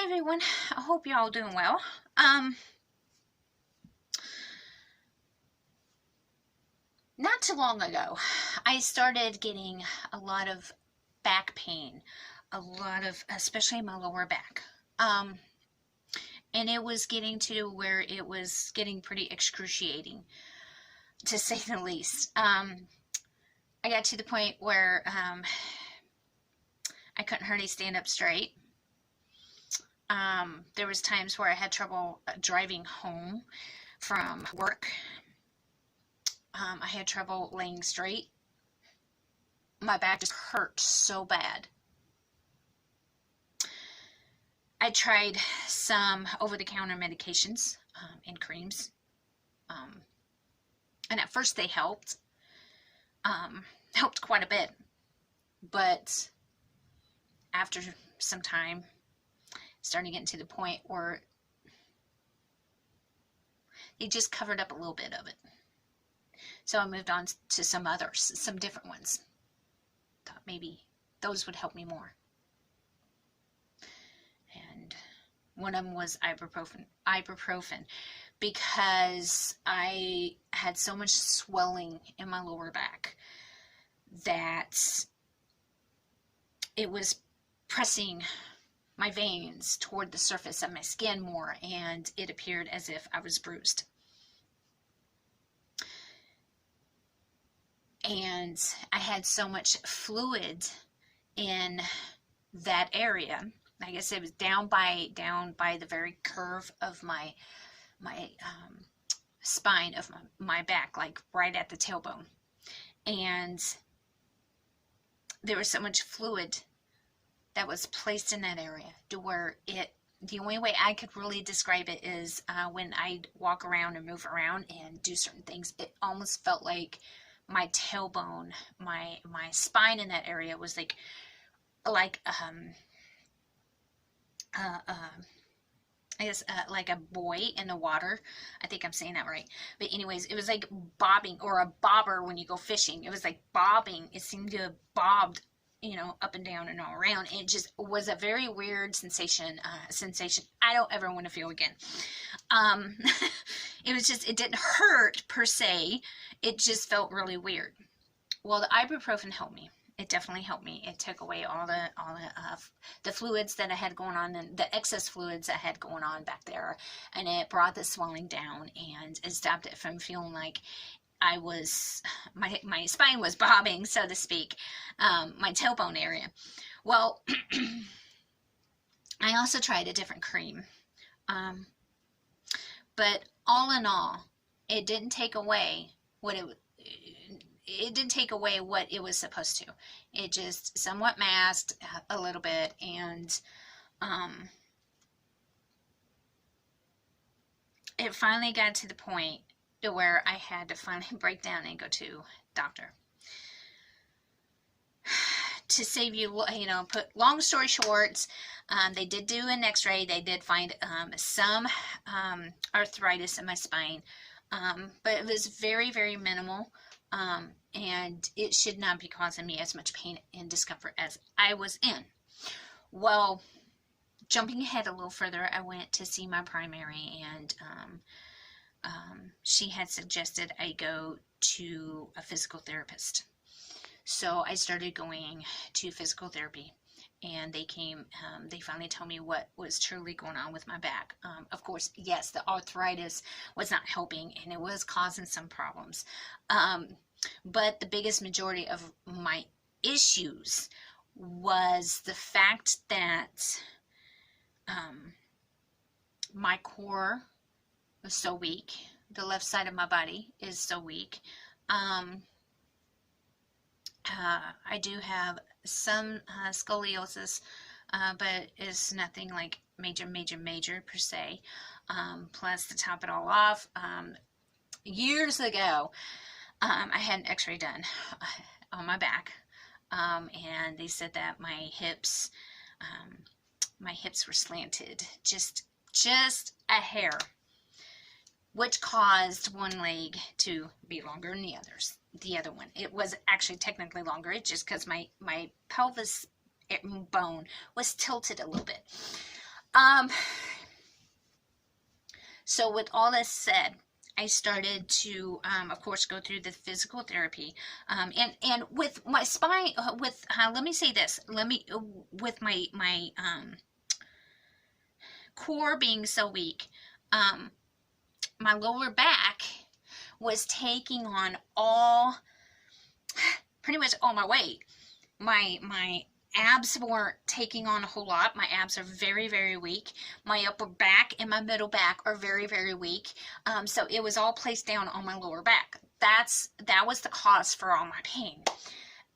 everyone, I hope you're all doing well. Not too long ago, I started getting a lot of back pain, especially my lower back. And it was getting to where it was getting pretty excruciating, to say the least. I got to the point where I couldn't hardly stand up straight. There was times where I had trouble driving home from work. I had trouble laying straight. My back just hurt so bad. I tried some over-the-counter medications and creams. And at first they helped quite a bit. But after some time, starting getting to the point where it just covered up a little bit of it. So I moved on to some others, some different ones. Thought maybe those would help me more. And one of them was ibuprofen, because I had so much swelling in my lower back that it was pressing my veins toward the surface of my skin more, and it appeared as if I was bruised. And I had so much fluid in that area. I guess it was down by the very curve of my spine of my back, like right at the tailbone. And there was so much fluid that was placed in that area to where the only way I could really describe it is when I'd walk around and move around and do certain things, it almost felt like my tailbone, my spine in that area was like I guess like a buoy in the water. I think I'm saying that right. But anyways, it was like bobbing, or a bobber when you go fishing. It was like bobbing. It seemed to have bobbed, up and down and all around. It just was a very weird sensation I don't ever want to feel again. It didn't hurt per se. It just felt really weird. Well, the ibuprofen helped me. It definitely helped me. It took away all the fluids that I had going on, and the excess fluids I had going on back there, and it brought the swelling down, and it stopped it from feeling like my spine was bobbing, so to speak, my tailbone area. Well, I also tried a different cream, but all in all, it didn't take away what it was supposed to. It just somewhat masked a little bit, and it finally got to the point to where I had to finally break down and go to doctor. To save you, put long story short, they did do an x-ray. They did find some arthritis in my spine, but it was very, very minimal, and it should not be causing me as much pain and discomfort as I was in. Well, jumping ahead a little further, I went to see my primary, and she had suggested I go to a physical therapist. So I started going to physical therapy, and they finally told me what was truly going on with my back. Of course, yes, the arthritis was not helping, and it was causing some problems. But the biggest majority of my issues was the fact that my core was so weak. The left side of my body is so weak. I do have some scoliosis, but it's nothing like major per se. Plus, to top it all off, years ago, I had an x-ray done on my back, and they said that my hips were slanted just a hair, which caused one leg to be longer than the other one. It was actually technically longer. It's just because my pelvis bone was tilted a little bit. Um, so with all this said, I started to, of course, go through the physical therapy, and with my spine, let me say this, with my core being so weak, my lower back was taking on pretty much all my weight. My abs weren't taking on a whole lot. My abs are very, very weak. My upper back and my middle back are very, very weak. So it was all placed down on my lower back. That was the cause for all my pain.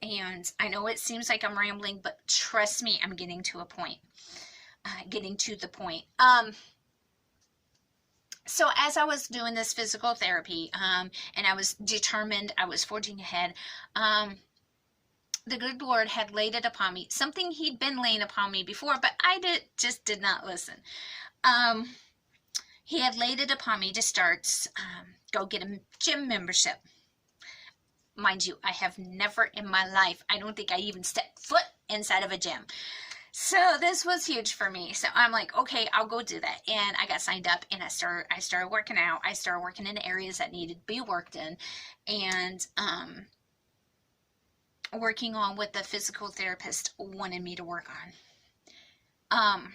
And I know it seems like I'm rambling, but trust me, I'm getting to a point. Getting to the point. So as I was doing this physical therapy, and I was determined, I was forging ahead, the good Lord had laid it upon me, something he'd been laying upon me before, but I just did not listen. He had laid it upon me to start, go get a gym membership. Mind you, I have never in my life, I don't think I even stepped foot inside of a gym. So this was huge for me. So I'm like, okay, I'll go do that. And I got signed up, and I started working out. I started working in areas that needed to be worked in, and working on what the physical therapist wanted me to work on.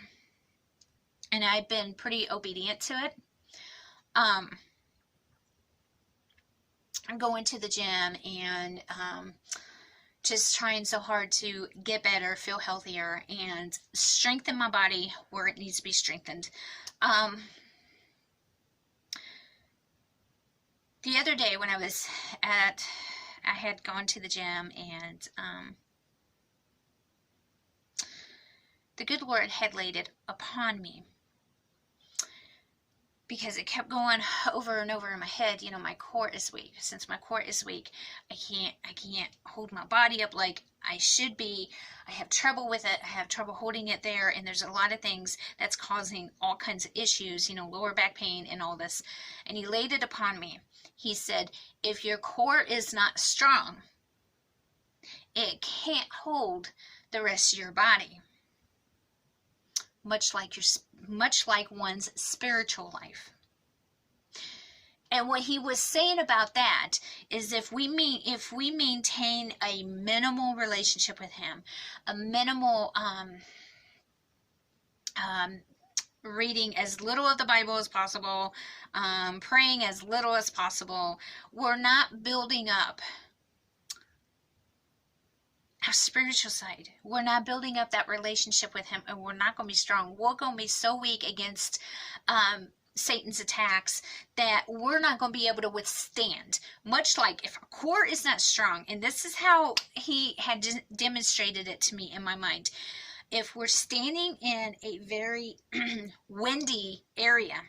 And I've been pretty obedient to it. I'm going to the gym and just trying so hard to get better, feel healthier, and strengthen my body where it needs to be strengthened. The other day when I had gone to the gym, and the good Lord had laid it upon me, because it kept going over and over in my head. You know, my core is weak. Since my core is weak, I can't hold my body up like I should be. I have trouble with it. I have trouble holding it there, and there's a lot of things that's causing all kinds of issues, you know, lower back pain and all this. And he laid it upon me. He said, if your core is not strong, it can't hold the rest of your body. Much like one's spiritual life. And what he was saying about that is, if we maintain a minimal relationship with him, a minimal reading as little of the Bible as possible, praying as little as possible, we're not building up our spiritual side. We're not building up that relationship with him, and we're not going to be strong. We're going to be so weak against Satan's attacks that we're not going to be able to withstand. Much like if our core is not strong, and this is how he had demonstrated it to me in my mind. If we're standing in a very windy area,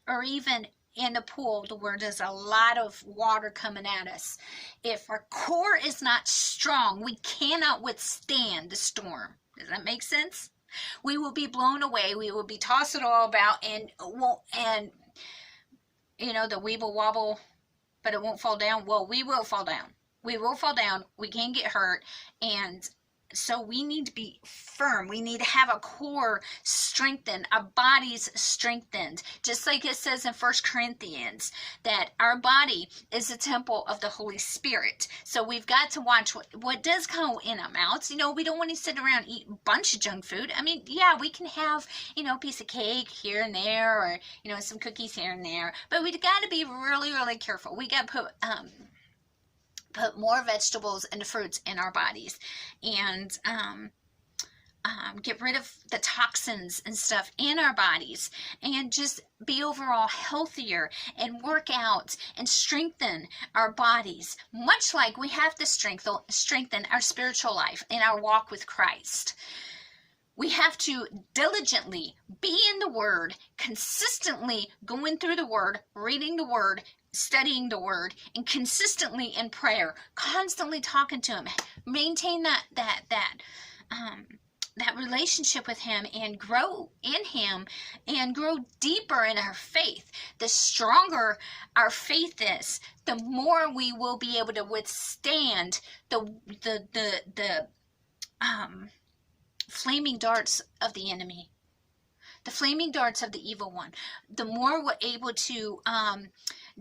or even in a pool where there's a lot of water coming at us, if our core is not strong, we cannot withstand the storm. Does that make sense? We will be blown away. We will be tossed it all about, and you know, the weeble wobble, but it won't fall down. Well, we will fall down. We will fall down. We can get hurt, and so we need to be firm. We need to have a core strengthened, our bodies strengthened. Just like it says in 1 Corinthians, that our body is a temple of the Holy Spirit. So we've got to watch what does go in our mouths. You know, we don't want to sit around and eat a bunch of junk food. I mean, yeah, we can have, you know, a piece of cake here and there, or, you know, some cookies here and there. But we've got to be really, really careful. We got to put more vegetables and fruits in our bodies, and get rid of the toxins and stuff in our bodies, and just be overall healthier, and work out and strengthen our bodies, much like we have to strengthen our spiritual life and our walk with Christ. We have to diligently be in the Word, consistently going through the Word, reading the Word, studying the Word, and consistently in prayer, constantly talking to Him. Maintain that relationship with Him, and grow in Him, and grow deeper in our faith. The stronger our faith is, the more we will be able to withstand the flaming darts of the enemy, the flaming darts of the evil one. The more we're able to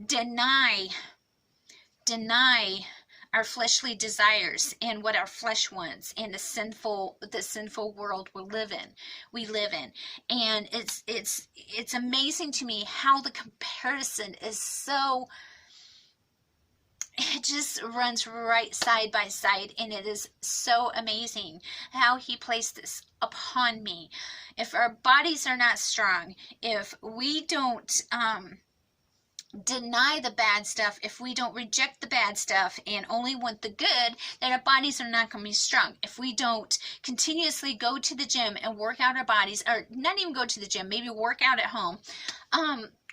deny our fleshly desires and what our flesh wants, and the sinful world we live in. And it's amazing to me how the comparison is so, it just runs right side by side, and it is so amazing how he placed this upon me. If our bodies are not strong, if we don't deny the bad stuff, if we don't reject the bad stuff and only want the good, then our bodies are not going to be strong. If we don't continuously go to the gym and work out our bodies, or not even go to the gym, maybe work out at home,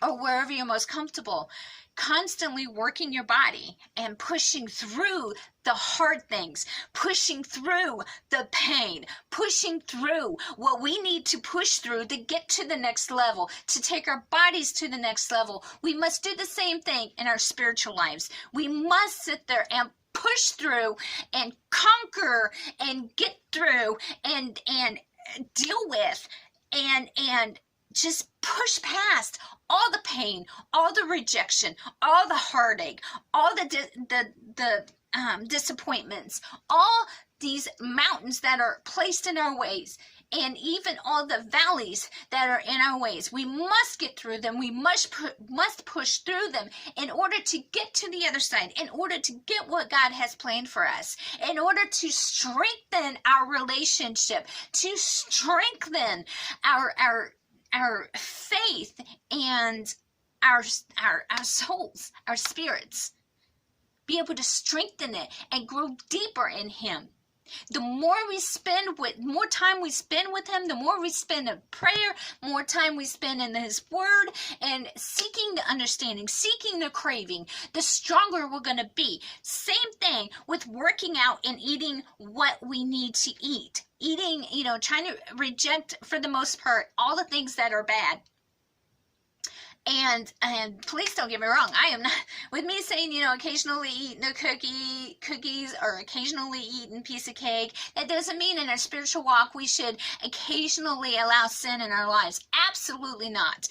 or wherever you're most comfortable, constantly working your body and pushing through the hard things, pushing through the pain, pushing through what we need to push through to get to the next level, to take our bodies to the next level. We must do the same thing in our spiritual lives. We must sit there and push through and conquer and get through and deal with and just push past all the pain, all the rejection, all the heartache, all the disappointments, all these mountains that are placed in our ways, and even all the valleys that are in our ways. We must get through them. We must push through them in order to get to the other side, in order to get what God has planned for us, in order to strengthen our relationship, to strengthen our faith and our souls, our spirits. Be able to strengthen it and grow deeper in him. The more time we spend with him, the more we spend in prayer, more time we spend in his word and seeking the understanding, seeking the craving, the stronger we're going to be. Same thing with working out and eating what we need to eat. Eating, trying to reject, for the most part, all the things that are bad. And please don't get me wrong, I am not, with me saying, occasionally eating a cookies or occasionally eating a piece of cake, that doesn't mean in our spiritual walk we should occasionally allow sin in our lives. Absolutely not.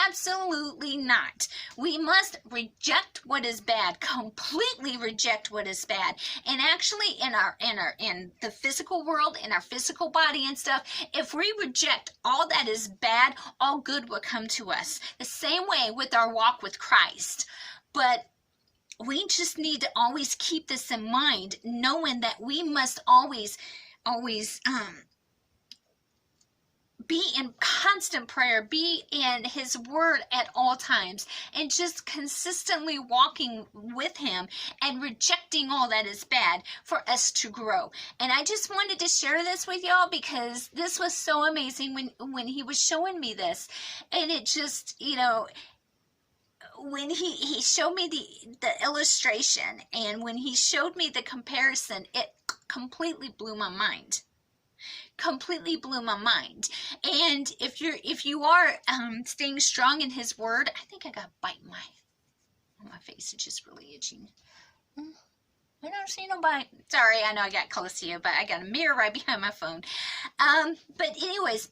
Absolutely not. We must reject what is bad, completely reject what is bad. And actually in the physical world, in our physical body and stuff, if we reject all that is bad, all good will come to us. The same way with our walk with Christ. But we just need to always keep this in mind, knowing that we must always be in constant prayer, be in his word at all times, and just consistently walking with him and rejecting all that is bad for us to grow. And I just wanted to share this with y'all because this was so amazing when he was showing me this. And it just, when he showed me the illustration, and when he showed me the comparison, it completely blew my mind. Completely blew my mind. And if you are staying strong in his word, I think I got a bite on my face. It's just really itching. I don't see no bite. Sorry, I know I got close to you, but I got a mirror right behind my phone. But anyways,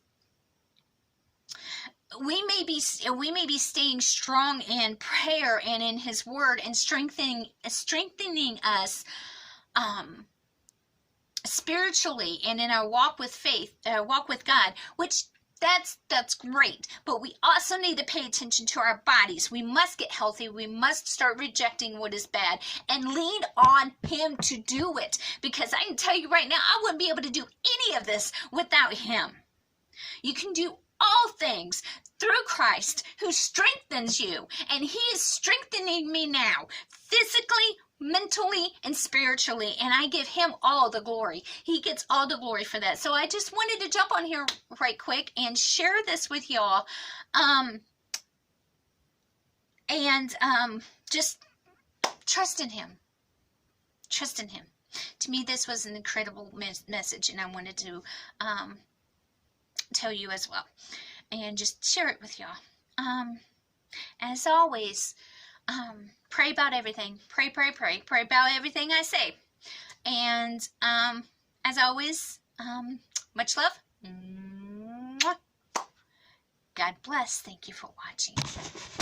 we may be staying strong in prayer and in his word and strengthening us spiritually and in our walk with faith, walk with God, which that's great. But we also need to pay attention to our bodies. We must get healthy. We must start rejecting what is bad and lean on him to do it. Because I can tell you right now, I wouldn't be able to do any of this without him. You can do all things through Christ who strengthens you. And he is strengthening me now, physically, mentally, and spiritually. And I give him all the glory. He gets all the glory for that. So I just wanted to jump on here right quick and share this with y'all. Just trust in him. Trust in him. To me, this was an incredible message, and I wanted to tell you as well, and just share it with y'all. As always, pray about everything. Pray about everything I say. And as always, much love, God bless. Thank you for watching.